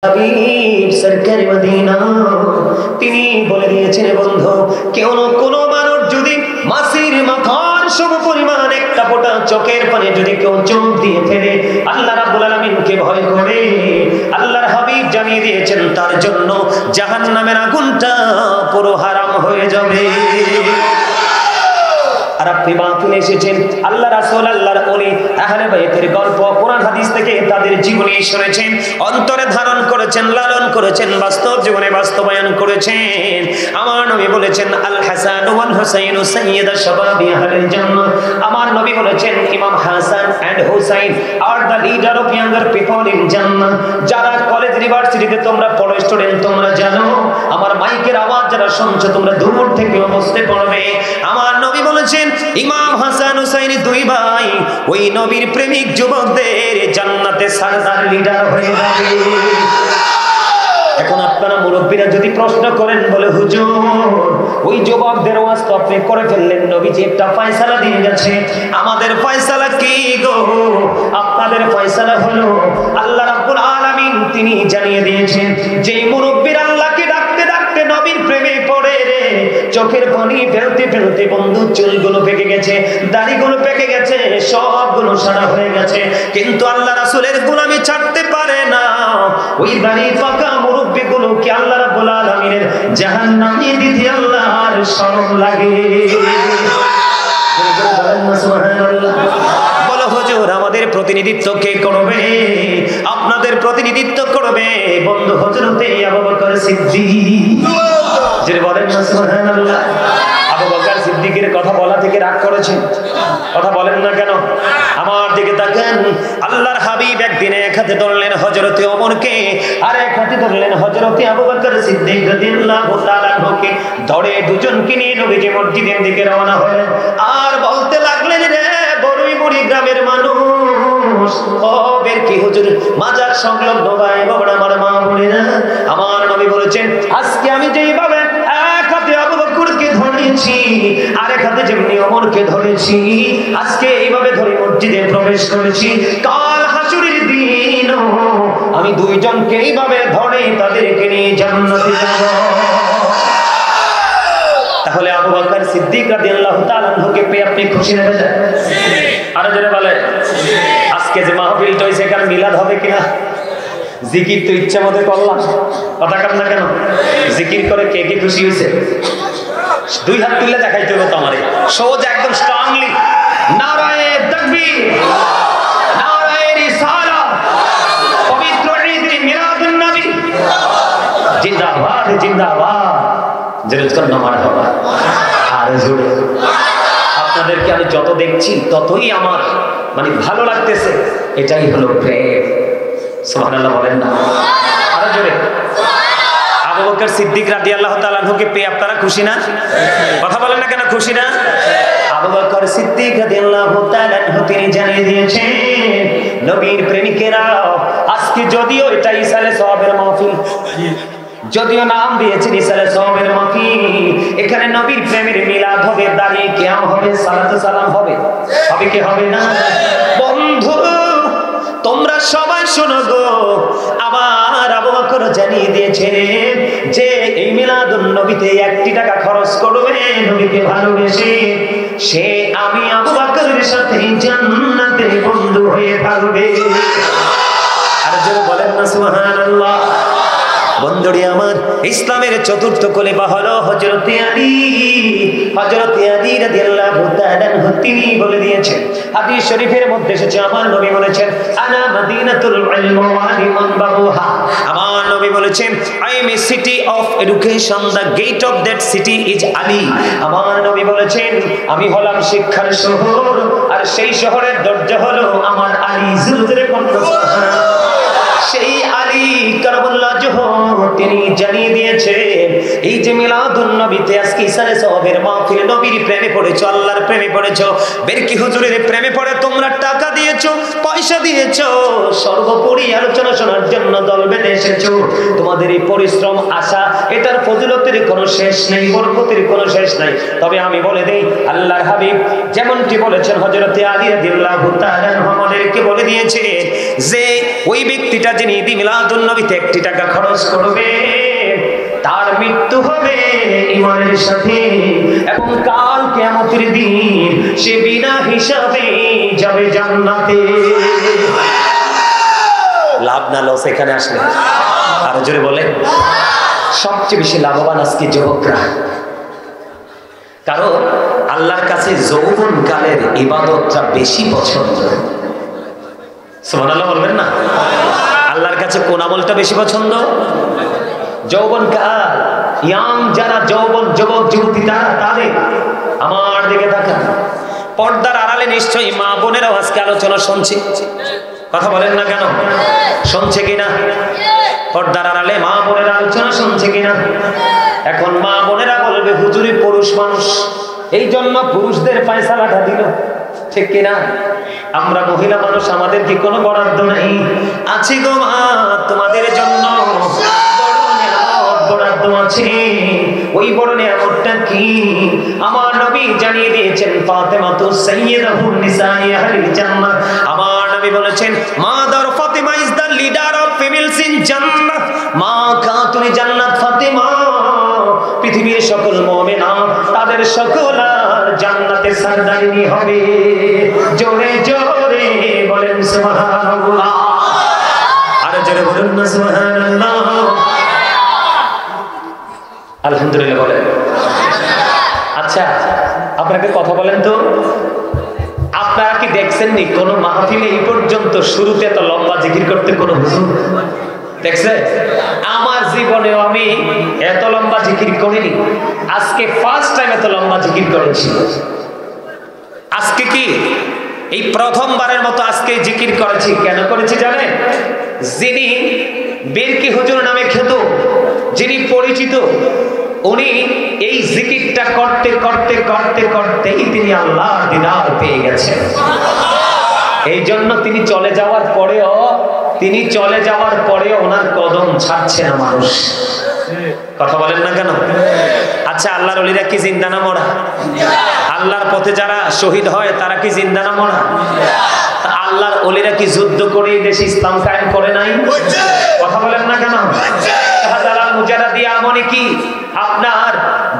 হাবিব সরকার Medina তিনি বলে দিয়েছেন, বন্ধু, কেউ কোনো মানুষ যদি মাসির মাথার সমপরিমাণ একটা ফোঁটা চোখের পানি যদি কেউ চোখ দিয়ে ফেলে আল্লাহ রাব্বুল আলামিনকে ভয় করে, আল্লাহর হাবিব জানিয়ে দিয়েছেন তার জন্য জাহান্নামের আগুনটা পুরো হারাম হয়ে যাবে। আর আপনি মাহফিলে এসেছেন আল্লাহ রাসূল আল্লাহর ওলি আহলে বাইতের গল্প কোরআন হাদিস থেকে তাদের জীবনী শুনেছেন, অন্তরে ধারণ করেছেন, লালন করেছেন, বাস্তব জীবনে বাস্তবায়ন করেছেন। আমার নবী বলেছেন আল হাসান ওয়াল হুসাইন সাইয়্যিদা শাবাবি আহলিল জান্নাহ। আমার নবী বলেছেন ইমাম Hasan and Husain are the leader of younger people in Jannah. যারা কলেজ ইউনিভার্সিটিতে তোমরা পড়ো স্টুডেন্ট, তোমরা জানো, আমার মাইকের আওয়াজ যারা শুনছো তোমরা দূর থেকে বুঝতে পারবে। আমার নবী বলেছেন ইমাম হাসান হুসাইন দুই ভাই ওই নবীর প্রেমিক যুবকদের জান্নাতে সরদার লিডার হয়ে যাবে। এখন আপনারা মুরব্বীরা যদি প্রশ্ন করেন, বলে হুজুর ওই যুবকদের ওয়াজ তো আপনি করে ফেললেন, নবীজি একটা ফয়সালা দিয়ে গেছে, আমাদের ফয়সালা কি গো? আপনাদের ফয়সালা হলো আল্লাহ রাব্বুল আলামিন তিনি জানিয়ে দিয়েছেন যে মুরব্বীরা আল্লাহকে ডাকতে ডাকতে নবীর প্রেমে পড়ে রে, চোখের পানি ফেলতে ফেলতে বন্ধু চুলগুলো পেকে গেছে, দাড়িগুলো পেকে গেছে, সবগুলো সাদা হয়ে গেছে, কিন্তু আল্লাহ রাসূলের গোলামি ছাড়তে পারে না। ওই দাড়ি পাকা মুরব্বিগুলো কি আল্লাহ রাব্বুল আলামিনের জাহান্নামে দিতে আল্লাহর শরম লাগে? সুবহানাল্লাহ। বলো হুজুর আমাদের প্রতিনিধিত্ব কে করবে? আপনাদের প্রতিনিধিত্ব করবে বন্ধু হযরতে আবু বকর সিদ্দিক। যিনি বলেন না সুবহানাল্লাহ। আবু বকর সিদ্দিকের কথা বলা থেকে রাগ করেছেন, কথা বলেন না কেন? আমার দিকে তাকান। আল্লাহর হাবিব একদিন এক হাতে ধরলেন হযরতে ওমরকে, আর এক হাতে ধরলেন হযরতে আবু বকর সিদ্দিক রাদিয়াল্লাহু তাআলা আনহুকে। ধরে দুজনকে নিয়ে নবীজি মসজিদের দিকে রওনা হলেন আর বলতে লাগলেন, রে বড়ই বুড়ি গ্রামের মানুষ, ও বের কি হুজুর মাজার সংলগ্ন ভাই বাবা আমার মা বোনেরা, আমার নবী বলেছেন আজকে আমি যেইভাবে এক হাতে আবু বকরকে ধরেছি আর এক হাতে যেমনি ওমরকে ধরেছি, আজকে এইভাবে ধরে মসজিদে প্রবেশ করেছি, কাল হাসুরের দিন আমি দুইজনকে এইভাবে ধরে তাদেরকে নিয়ে জান্নাতে যাব। তাহলে আবু বকর সিদ্দিক রাদিয়াল্লাহু তাআলা আনহুকে পেয়ে আপনি খুশি হবেন? আর যারা বলে আজকে যে মাহফিলটা হইছে কাল মিলাদ হবে কিনা? জিকির তো ইচ্ছা মতো করলাম, কথা কান না কেন? জিকির করে কে কে খুশি হয়েছে? দুই হাত তুলে দেখাইতে হবে তো আমারে, সোজা একদম স্ট্রংলি নারায়ে তাকবীর, নারায়ে রিসালাত, পবিত্র ঈদ মিলাদুন নবী জিন্দাবাদ জিন্দাবাদ, জোরে করুন মারহাবা। আর জোরে আপনাদেরকে আমি যত দেখছি ততই আমার মানে ভালো লাগতেছে, এটাই হলো প্রেম। সুবহানাল্লাহ বলেন না? আরো জোরে। আবু বকর সিদ্দিক রাদিয়াল্লাহু তাআলা আনহুকে পেয়ে আপনারা খুশি না? কথা বলেন না কেন খুশি না? আবু বকর সিদ্দিক রাদিয়াল্লাহু তাআলা আনহু তিনি জানিয়ে দিয়েছেন নবীর প্রেমিকেরা আজকে যদিও এটা ইসালে সওয়াবের মাহফিল, যদিও নাম দিয়েছেন ইসালে সওয়াবের মাহফিল, এখানে নবীর প্রেমের মিলাদ হবে, দাঁড়িয়ে কিয়াম হবে, সালাত সালাম হবে, হবে কি হবে না? বন্ধু তোমরা সবাই শোনো গো, আবার আবু বকর জানিয়ে দিয়েছেন যে এই মিলাদুন নবীতে 1 টাকা খরচ করবে নবীকে ভালোবেসে, সে আমি আবু বকরের সাথে জান্নাতে বন্ধু হয়ে থাকবে। আর যারা বলেন না সুবহানাল্লাহ। বন্ধুরে আমার, ইসলামের চতুর্থ খলিফা হলো হযরতে আলী। হযরতে আলী রাদিয়াল্লাহু তাআলা আনহু তিনি বলে দিয়েছেন, হাদিস শরীফের মধ্যে এসেছে, আমার নবী বলেছেন আনা মাদিনাতুল ইলম ওয়া লিমানবাহুহা। আমার নবী বলেছেন I am a city of education, the gate of that city is Ali. আমার নবী বলেছেন আমি হলাম শিক্ষার শহর আর সেই শহরের দরজা হলো আমার আলী। জুলজুরে কণ্ঠ সেই আলী কারামাল্লাহু ওয়াজহু তিনি জানিয়ে দিয়েছেন এই যে মিলাদুন নবীতে আজকে ইসালে সওয়াবের মাহফিল, নবীর প্রেমে পড়েছো, আল্লাহর প্রেমে পড়েছো, বেরকি হুজুরের প্রেমে পড়ে তোমরা টাকা দিয়েছো, পয়সা দিয়েছো, সর্বোপরি আলোচনা শোনার জন্য দল বেঁধে এসেছো, তোমাদের এই পরিশ্রম আশা এটার ফজিলতের কোনো শেষ নেই, বরকতের কোনো শেষ নাই। তবে আমি বলে দেই আল্লাহর হাবিব যেমনটি বলেছেন হযরতে আলী রাদিয়াল্লাহু তাআলা আনহু আমাদেরকে বলে দিয়েছে যে ওই ব্যক্তিটা যিনি ঈদ মিলাদুন নবীতে 1 টাকা খরচ করবে তার মৃত্যু হবে ঈমানের সাথে, এবং কাল কিয়ামতের দিন সে বিনা হিসাবে যাবে জান্নাতে। লাভ না লস এখানে আসলে? আরো জোরে বলে। সবচেয়ে বেশি লাভবান আজকে যুবকরা, কারণ আল্লাহর কাছে যৌবনকালের ইবাদতটা বেশি পছন্দ। সুবহানাল্লাহ বলবেন না? আল্লাহর কাছে কোন আমলটা বেশি পছন্দ? যৌবনকাল, ইয়াং যারা যৌবন যুবক যুবতী তাদের আমার দিকে তাকান। পর্দার আড়ালে নিশ্চয়ই মা বোনেরাও আজকে আলোচনা শুনছে, কথা বলেন না কেন? শুনছে কিনা? পর্দার আড়ালে মা বোনেরা আলোচনা শুনছে কিনা? এখন মা বোনেরা বলবে হুজুরি পুরুষ মানুষ, এই জন্য পুরুষদের ফয়সালাটা দিল, ঠিক কিনা? আমরা মহিলা মানুষ, আমাদের কি কোনো বরাদ্দ নাই? আছে গো মা, তোমাদের জন্য বরাদ্দ আছে। ওই বড় নিয়ামতটা কি? আমার নবী জানিয়ে দিয়েছেন, ফাতেমাতু সাইয়্যিদাতুন নিসাই আহলিল জান্নাহ। আমার নবী বলেছেন, mother Fatima is the leader of females in জান্নাহ। মা খাতুনে জান্নাত ফাতিমা পৃথিবীর সকল মুমিনা তাদের সকল জান্নাতের সরদারিনী হবে। জোরে জোরে বলেন সুবহানাল্লাহ। আর জোরে বলুন না সুবহানাল্লাহ। আলহামদুলিল্লাহ বলেন। আচ্ছা, আপনাকে কথা বলেন তো, আপনারা কি দেখছেন নি কোন মাহফিলে এই পর্যন্ত শুরুতে এত লম্বা জিকির করতে কোন হুজুর দেখছে? আমার জীবনেও আমি এত লম্বা জিকির করিনি, আজকে ফার্স্ট টাইম এত লম্বা জিকির করেছি। আজকে কি এই প্রথমবারের মতো আজকে জিকির করেছি। কেন করেছি জানেন? যিনি বেরকি হুজুর নামে খ্যাত, যিনি পরিচিত, উনি এই জিকিরটা করতে করতে করতে করতেই তিনি আল্লাহর দিদার পেয়ে গেছেন। এই জন্য তিনি চলে যাওয়ার পরেও ওনার কদম ছাড়ছে না মানুষ। কথা বলেন না কেন? আচ্ছা, আল্লাহর ওলিরা কি জিন্দা না মরা? আল্লাহর পথে যারা শহীদ হয় তারা কি জিন্দা না মরা? আল্লাহর ওলিরা কি যুদ্ধ করে দেশে ইসলাম কায়েম করে নাই? কথা বলেন না কেন? শাহজালাল মুজাহিদি আমনে কি আপনার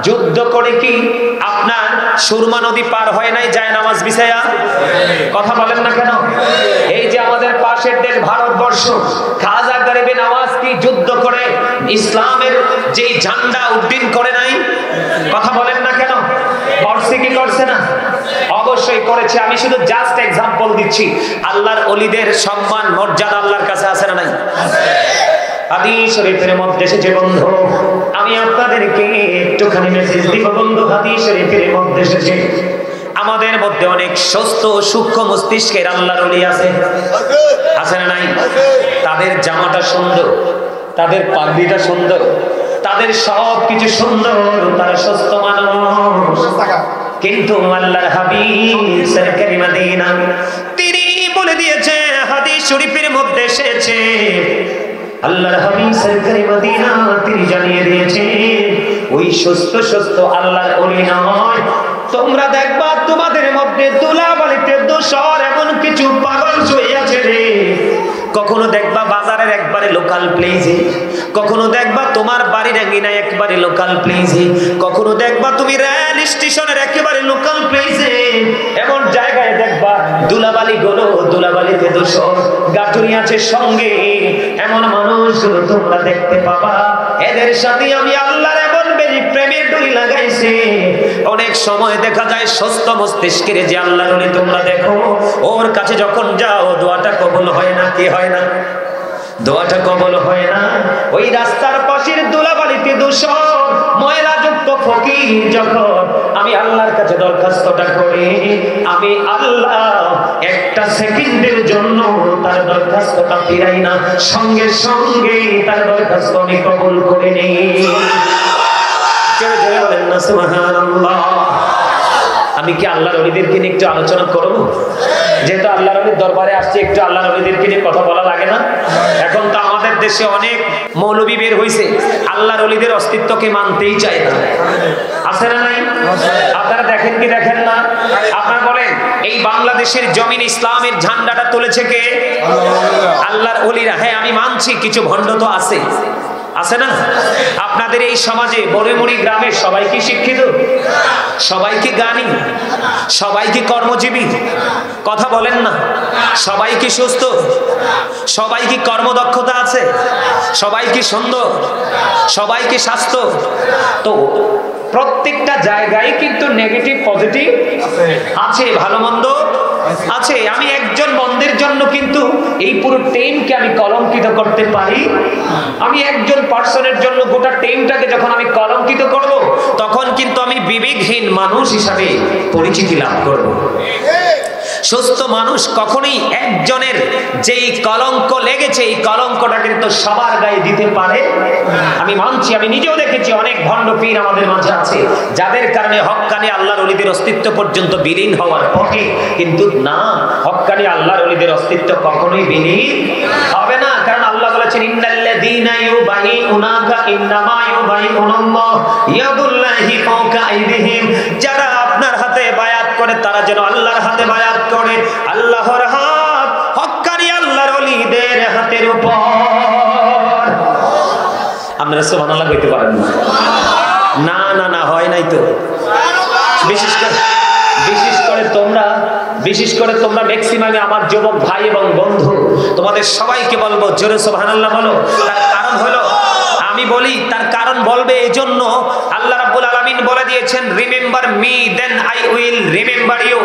যুদ্ধ করে কি আপনার সুরমা নদী পার হয় নাই যায় নামাজ বিছায়া? কথা বলেন না কেন? এই যে আমাদের পাশের দেশ ভারতবর্ষ, খাজা গরিবে নওয়াজ কি যুদ্ধ করে ইসলামের যে ঝান্ডা উড্ডীন করে নাই? কথা বলেন না কেন? করছে কি করছে না? অবশ্যই করেছে। আমি শুধু জাস্ট এক্সাম্পল দিচ্ছি। আল্লাহর ওলিদের সম্মান মর্যাদা আল্লাহর কাছে আছে না নাই? হাদিস শরীফের মধ্যে এসেছে বন্ধু, আমি আপনাদেরকে একটুখানি মেসেজ দিব বন্ধু। হাদিস শরীফের মধ্যে এসেছে, আমাদের মধ্যে অনেক সুস্থ সূক্ষ্ম মস্তিষ্কের আল্লাহর ওলি আছে, আছে না নাই? তাদের জামাটা সুন্দর, তাদের পাগড়িটা সুন্দর, তাদের সব কিছু সুন্দর, তারা সুস্থ মানুষ। কিন্তু আল্লাহর হাবিব সরকারি মদিনা তিনি বলে দিয়েছে, হাদিস শরীফের মধ্যে এসেছে, আল্লাহর হাবিব সরকারি মদিনা তিনি জানিয়ে দিয়েছেন, ওই সুস্থ সুস্থ আল্লাহর ওলি নয়, তোমরা দেখবা তোমাদের মধ্যে ধুলাবালিতে দোষর এমন কিছু পাগল শুয়ে আছে রে। কখনো দেখবা বাজারের একবারে লোকাল প্লেসে, কখনো দেখবা তোমার বাড়ির আঙ্গিনায় একবারে লোকাল প্লেসে, কখনো দেখবা তুমি রেল স্টেশনের একেবারে লোকাল প্লেসে, এমন জায়গায় দেখবা ধুলাবালি গুলো, ধুলাবালিতে দোষর গাটুরি আছে সঙ্গে, এমন মানুষ তোমরা দেখতে পাবা। এদের সাথে আমি আল্লাহর এমন প্রেমের ডুরি লাগাইছে। অনেক সময় দেখা যায় সুস্থ মস্তিষ্কের যে আল্লাহর ওলি তোমরা দেখো, ওর কাছে যখন যাও দোয়াটা কবুল হয় না। কি হয় না? দোয়াটা কবুল হয় না। ওই রাস্তার পাশের ধুলাবালিতে দূষণ ময়লাযুক্ত ফকির যখন আমি আল্লাহর কাছে দরখাস্তটা করি, আমি আল্লাহ একটা সেকেন্ডের জন্য তার দরখাস্তটা ফিরাই না, সঙ্গে সঙ্গে তার দরখাস্ত আমি কবুল করে নিই। বলেন না সুবহানাল্লাহ। আমি কি আল্লাহর ওলিদেরকে নিয়ে একটু আলোচনা করব? যেহেতু আল্লাহর ওলির দরবারে আসছে, একটু আল্লাহর ওলিদেরকে নিয়ে কথা বলা লাগে না? এখন তো আমাদের দেশে অনেক মৌলবী বের হয়েছে, আল্লাহর ওলিদের অস্তিত্বকে মানতেই চায় না, আছে না নাই? আপনারা দেখেন কি দেখেন না? আপনারা বলেন এই এই বাংলাদেশের জমিন ইসলামের ঝান্ডাটা তুলেছে কে? আল্লাহর ওলিরা। হ্যাঁ, আমি মানছি কিছু ভণ্ড তো আছে, আছে না? আপনাদের এই সমাজে বড়মুড়ি গ্রামের সবাই কি শিক্ষিত? সবাই কি জ্ঞানী? সবাই কি কর্মজীবী? কথা বলেন না। সবাই কি সুস্থ? সবাই কি কর্মদক্ষতা আছে? সবাই কি সুন্দর? সবাই কি স্বাস্থ্য? তো প্রত্যেকটা জায়গায় কিন্তু নেগেটিভ পজিটিভ আছে, ভালো মন্দ আছে। আমি একজন বন্ধের জন্য কিন্তু এই পুরো টিমকে আমি কলঙ্কিত করতে পারি। আমি একজন পার্সনের জন্য গোটা টিমটাকে যখন আমি কলঙ্কিত করব, তখন কিন্তু আমি বিবেকহীন মানুষ হিসাবে পরিচিতি লাভ করব। সুস্থ মানুষ কখনোই একজনের যেই কলঙ্ক লেগেছে এই কলঙ্কটা কিন্তু সবার গায়ে দিতে পারে। আমি মানছি, আমি নিজেও দেখেছি অনেক ভণ্ড পীর আমাদের মাঝে আছে যাদের কারণে হক্কানি আল্লাহর ওলিদের অস্তিত্ব পর্যন্ত বিলীন হওয়ার পথে। কিন্তু না, হক্কানি আল্লাহর ওলিদের অস্তিত্ব কখনোই বিলীন হবে না। কারণ আল্লাহ বলেছেন, ইন্নাল্লাযীনা ইউবাইউনাকা ইন্নামা ইউবাইউনাল্লাহ ইয়াদুল্লাহি ফাওকা আইদিহিম। যারা আপনার হাতে বায়াত করে তারা যেন আল্লাহর হাতে বায়াত করে। আল্লাহর হাত হক্কানি আল্লাহর ওলিদের হাতের উপর। আপনারা সুবহানাল্লাহ কইতে পারেন না? না না, হয় নাই তো। বিশেষ করে তোমরা ম্যাক্সিমামে আমার যুবক ভাই এবং বন্ধু, তোমাদের সবাইকে বলবো জোরে সুবহানাল্লাহ বলো। তার কারণ হলো, আমি বলি তার কারণ বলবে এজন্য, আল্লাহ রাব্বুল আলামিন বলে দিয়েছেন, remember me then I will remember you.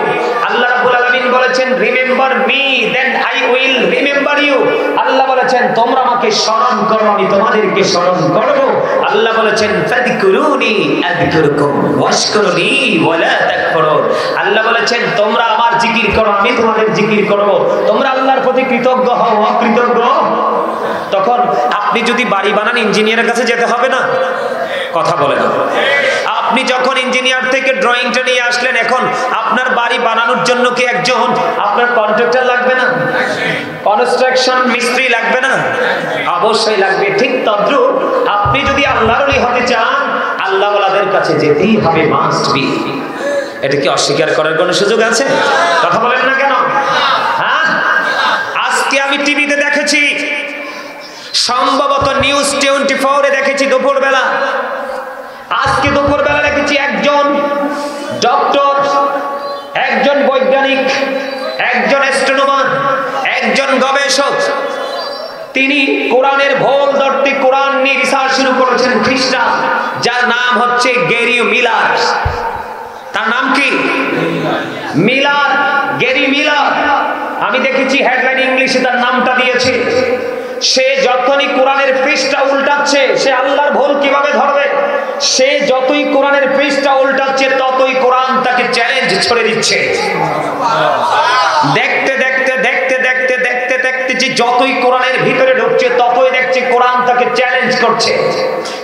Allah রাব্বুল আলামিন বলেছেন, remember me then I will remember you. Allah বলেছেন, তোমরা আমাকে স্মরণ করো, আমি তোমাদেরকে স্মরণ করব। আল্লাহ বলেছেন, ফাযকুরুনি আযকুরকুম ওয়াশকুরুনি ওয়ালা তাকফুরুন। আল্লাহ বলেছেন, তোমরা আমার জিকির করো, আমি তোমাদের জিকির করব। তোমরা আল্লাহর প্রতি কৃতজ্ঞ হও, অকৃতজ্ঞ। তখন আপনি যদি বাড়ি বানান, ইঞ্জিনিয়ারের কাছে যেতে হবে না? কথা বলে না। আপনি যখন ইঞ্জিনিয়ার থেকে ড্রয়িংটা নিয়ে আসলেন, এখন আপনার বাড়ি বানানোর জন্য কি একজন আপনার কন্ট্রাক্টর লাগবে না? কনস্ট্রাকশন মিস্ত্রি লাগবে না? অবশ্যই লাগবে। ঠিক তদ্রূপ আপনি যদি আল্লাহর ওলি হতে চান, আল্লাহওয়ালাদের কাছে যেতেই হবে, মাস্ট বি। এটা কি অস্বীকার করার কোনো সুযোগ আছে? কথা বলেন না কেন? হ্যাঁ, আজকে আমি টিভিতে দেখেছি, সম্ভবত নিউজ 24-এ দেখেছি দুপুরবেলা। আজকে দুপুরবেলা দেখেছি একজন ডক্টর, একজন বৈজ্ঞানিক, একজন অ্যাস্ট্রোনমার, একজন গবেষক, তিনি কোরআনের ভোল ধরতে কোরআন নিয়ে রিসার্চ শুরু করেছেন, খ্রিস্টান, যার নাম হচ্ছে গ্যারি মিলার। তার নাম কি? Miller, Gary Miller. আমি দেখেছি হেডলাইন ইংলিশে তার নামটা দিয়েছে। সে যখনই কোরআনের পৃষ্ঠা উল্টাচ্ছে, সে আল্লাহর ভুল কিভাবে ধরবে? সে যতই কোরআনের পৃষ্ঠা উল্টাচ্ছে, ততই কোরআন তাকে চ্যালেঞ্জ ছড়ে দিচ্ছে। দেখতে দেখতে দেখতে দেখতে দেখতে দেখতে যে যতই কোরআনের ভিতরে ঢুকছে, ততই দেখছে কোরআন তাকে চ্যালেঞ্জ করছে।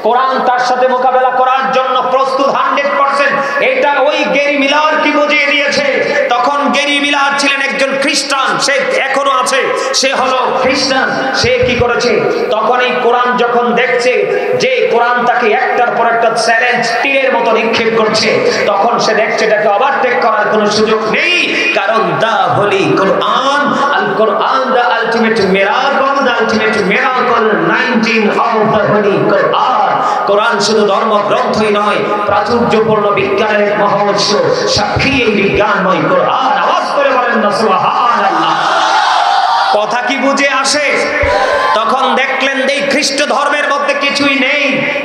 কোরআন তার সাথে মোকাবেলা করার জন্য প্রস্তুত 100%। এটা ওই গ্যারি মিলার কি বুঝিয়ে দিয়েছে। তখন গ্যারি মিলার ছিলেন একজন খ্রিস্টান, সে এখনো আছে, সে হলো খ্রিস্টান। সে কি করেছে, তখন এই কোরআন যখন দেখছে যে কোরআন তাকে একটার পর একটা চ্যালেঞ্জ তীরের মতো নিক্ষেপ করছে, তখন সে দেখছে এটাকে ওভারটেক করার কোনো সুযোগ নেই। কারণ the holy Quran, Al Quran the ultimate miracle, the ultimate miracle 19 of the holy Quran. Quran শুধু ধর্মগ্রন্থই নয়, প্রাচুর্যপূর্ণ বিজ্ঞানের এক মহোৎস, সাক্ষী এই বিজ্ঞানময় কোরআন। আওয়াজ করে বলেন না সুবহানাল্লাহ। কথা কি বুঝে আসে? তখন দেখলেন এই খ্রিস্ট ধর্মের মধ্যে কিছুই নেই।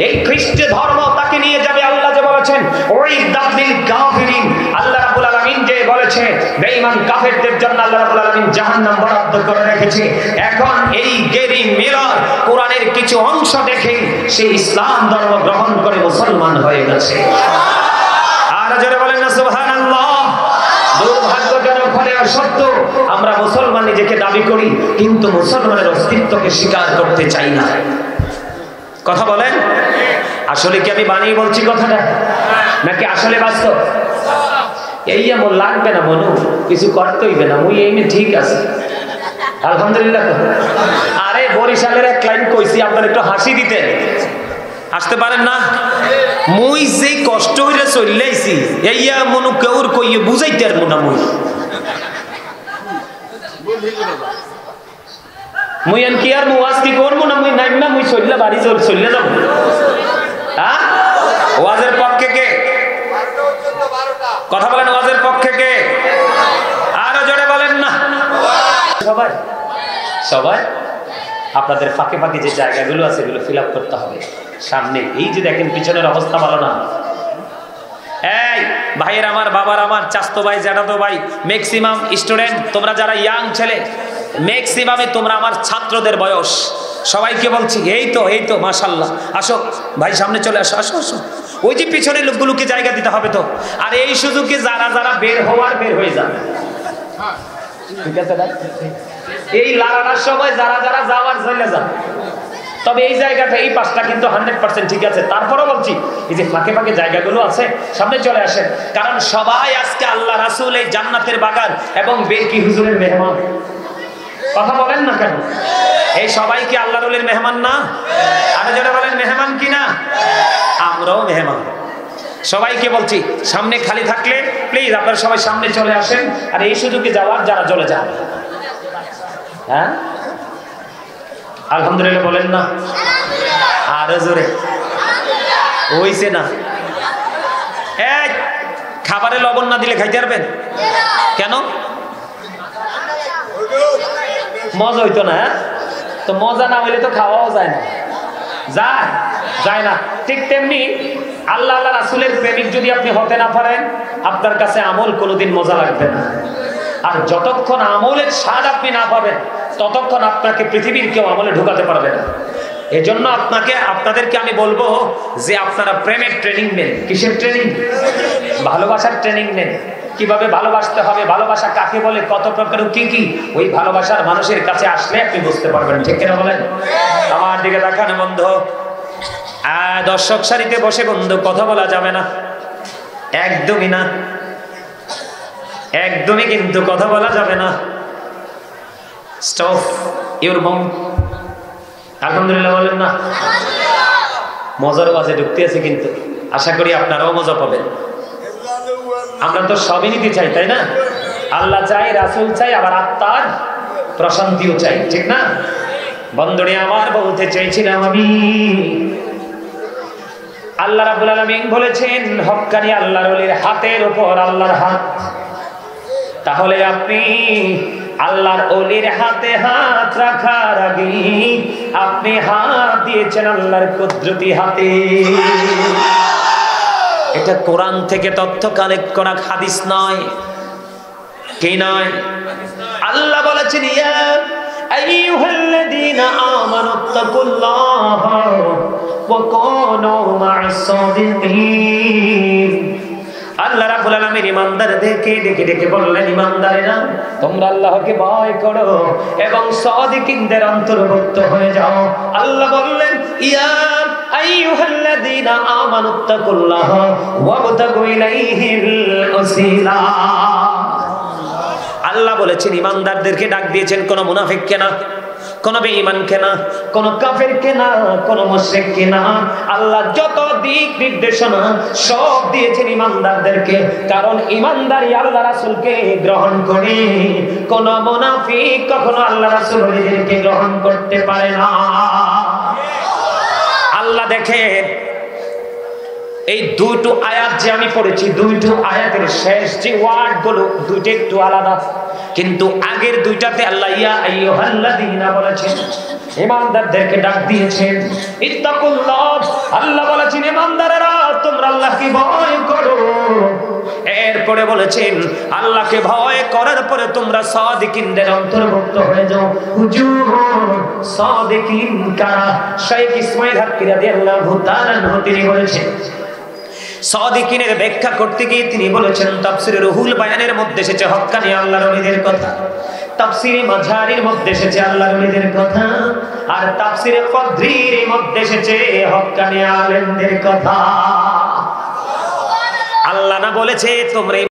এই খ্রিস্ট ধর্ম তাকে নিয়ে যাবে, আল্লাহ যে বলেছেন, ওই দাদিল কাফিরিন। আল্লাহ রাব্বুল আলামিন যে বলেছে, বেঈমান কাফেরদের জন্য আল্লাহ রাব্বুল আলামিন জাহান্নাম বরাদ্দ করে রেখেছে। এখন এই গ্যারি মিলার কোরআনের কিছু অংশ দেখে সে ইসলাম ধর্ম গ্রহণ করে মুসলমান হয়ে গেছে। আর যারা বলেন না সুবহানাল্লাহ। দুর্ভাগ্যজনক হলেও সত্য, আমরা মুসলমান নিজেকে দাবি করি, কিন্তু মুসলমানের অস্তিত্বকে স্বীকার করতে চাই না। কথা বলেন, আসলে কি আমি বানিয়ে বলছি কথাটা, নাকি আসলে বাস্তব? এই এমন লাগবে না মনু, কিছু করতে হইবে না, মুই এই ঠিক আছে, আলহামদুলিল্লাহ। আরে বরিশালের এক লাইন কইছি, আপনার একটু হাসি দিতেন, আসতে পারেন না? মুই যে কষ্ট হইলে চলাইছি, এইয়া মনু কেউর কইয়ে বুঝাইতে আর মনে মুই মুই এন কি আর মুয়াজ কি করবো না, মুই নাইমা মুই চললে বাড়ি চললে যাব। হ্যাঁ, ওয়াজের পক্ষে কে কথা বলেন? ওয়াজের পক্ষে কে? আরো জোরে বলেন না। সবাই সবাই আপনাদের ফাঁকে ফাঁকে যে জায়গাগুলো আছে এগুলো ফিল আপ করতে হবে। সামনে এই যে দেখেন পিছনের অবস্থা ভালো না। এই ভাইয়ের আমার, বাবার আমার, চাস্তো ভাই, জ্যাঠাতো ভাই, ম্যাক্সিমাম স্টুডেন্ট তোমরা যারা ইয়াং ছেলে, ম্যাক্সিমামে তোমরা আমার ছাত্রদের বয়স, সবাইকে বলছি এই তো মাশাআল্লাহ, আসো ভাই সামনে চলে আসো, আসো আসো। ওই যে পিছনের লোকগুলোকে জায়গা দিতে হবে তো। আর এই সুযোগে যারা যারা বের হওয়ার বের হয়ে যাবে, ঠিক আছে না? এই লাগানোর সময় যারা যারা যাওয়ার চলে যান। তবে এই জায়গাটা এই পাশটা কিন্তু 100% ঠিক আছে। তারপরও বলছি এই যে ফাঁকে ফাঁকে জায়গাগুলো আছে সামনে চলে আসেন, কারণ সবাই আজকে আল্লাহ রাসূল এই জান্নাতের বাগান এবং বেরকি হুজুরের মেহমান। কথা বলেন না কেন? এই সবাই কি আল্লাহ রাসূলের মেহমান না? আর যারা বলেন মেহমান কি না? আমরাও মেহমান। সবাইকে বলছি সামনে খালি থাকলে প্লিজ আপনারা সবাই সামনে চলে আসেন। আর এই সুযোগে যাওয়ার যারা চলে যান। হ্যাঁ আলহামদুলিল্লাহ বলেন না? আরো জোরে হইছে না? এক খাবারে লবণ না দিলে খাইতে পারবেন? কেন? মজা হইতো না? তো মজা না হইলে তো খাওয়াও যায় না। যায় না। ঠিক তেমনি আল্লাহ আল্লাহ রাসূলের প্রেমিক যদি আপনি হতে না পারেন, আপনার কাছে আমল কোনোদিন মজা লাগবে না। আর যতক্ষণ আমলের স্বাদ আপনি না পাবেন, ততক্ষণ আপনাকে পৃথিবীর কেউ আমলে ঢুকাতে পারবে না। এজন্য আপনাদেরকে আমি বলবো যে আপনারা প্রেমের ট্রেনিং নেন। কিসের ট্রেনিং? ভালোবাসার ট্রেনিং নেন। কিভাবে ভালোবাসতে হবে, ভালোবাসা কাকে বলে, কত প্রকার কি কি, ওই ভালোবাসার মানুষের কাছে আসলে আপনি বুঝতে পারবেন। ঠিক কিনা বলেন? আমার দিকে তাকান বন্ধু। দর্শক সারিতে বসে বন্ধু কথা বলা যাবে না, একদমই না, একদমই কিন্তু কথা বলা যাবে না। Stop your mouth. আলহামদুলিল্লাহ বলেন না? মজার বাজে ঢুকতে আছে, কিন্তু আশা করি আপনারাও মজা পাবেন। আমরা তো সবই নিতে চাই, তাই না? আল্লাহ চাই, রাসূল চাই, আবার আত্মার প্রশান্তিও চাই, ঠিক না? বন্ধুরে আমার, বলতে চাইছিলাম আমি, আল্লাহ রাব্বুল আলামিন বলেছেন হক্কানি আল্লাহর ওলির হাতের উপর আল্লাহর হাত। তাহলে আপনি আল্লাহর ওলির হাতে হাত রাখার আগে আপনি হাত দিয়েছেন আল্লাহর কুদরতি হাতে। এটা কোরআন থেকে তথ্য কালেক্ট করা, হাদিস নয়। কি নয়? আল্লাহ বলেছেন ইয়া আইয়ুহাল্লাযীনা আমানুত্তাকুল্লাহা ওয়া কুনু মা'আস সাদিকিন। আল্লাহ রাব্বুল আলামিন ঈমানদারদেরকে ডেকে ডেকে বললেন, ঈমানদারেরা তোমরা আল্লাহকে ভয় করো এবং সাদিকিনদের অন্তর্ভুক্ত হয়ে যাও। আল্লাহ বললেন ইয়া আইয়ুহাল্লাযীনা আমানুত্তাকুল্লাহা ওয়াবতাগু ইলাইহিল ওয়াসিলা। আল্লাহ বলেছেন ঈমানদারদেরকে ডাক দিয়েছেন, কোন মুনাফিককে না, কোন বেঈমানকে না, কোন কাফেরকে না, কোন মুশরিককে না। আল্লাহ যত দিক নির্দেশনা সব দিয়েছেন ঈমানদারদেরকে, কারণ ঈমানদারই আল্লাহ রাসূলকে গ্রহণ করে। কোন মুনাফিক কখনো আল্লাহ রাসূলকে গ্রহণ করতে পারে না। আল্লাহ দেখেন এই দুটো আয়াত যে আমি পড়েছি, দুটো আয়াতের শেষ যে ওয়ার্ড গুলো দুটো একটু আলাদা, কিন্তু আগের দুইটাতে আল্লাহ ইয়া আইয়ুহাল্লাযীনা বলেছেন, ঈমানদারদেরকে ডাক দিয়েছেন। ইত্তাকুল্লাহ, আল্লাহ বলেছেন ঈমানদারেরা তোমরা আল্লাহকে ভয় করো। এরপরে বলেছেন আল্লাহকে ভয় করার পরে তোমরা সাদিকিনদের অন্তর্ভুক্ত হয়ে যাও। হুজুর সাদিকিন কারা? শাইখ ইসমাঈল হাক্কি রাদিয়াল্লাহু তাআলা আনহু তিনি বলেছেন, সাদিকিনের ব্যাখ্যা করতে গিয়ে তিনি বলেছেন তাফসীরে রুহুল বায়ানের মধ্যে এসেছে হক্কানি আল্লাহর ওলিদের কথা, তাফসীরে মাঝারির মধ্যে এসেছে আল্লাহর ওলিদের কথা, আর তাফসীরে কদরির মধ্যে এসেছে হক্কানি আলেমদের কথা। আল্লাহ না বলেছে তোমরা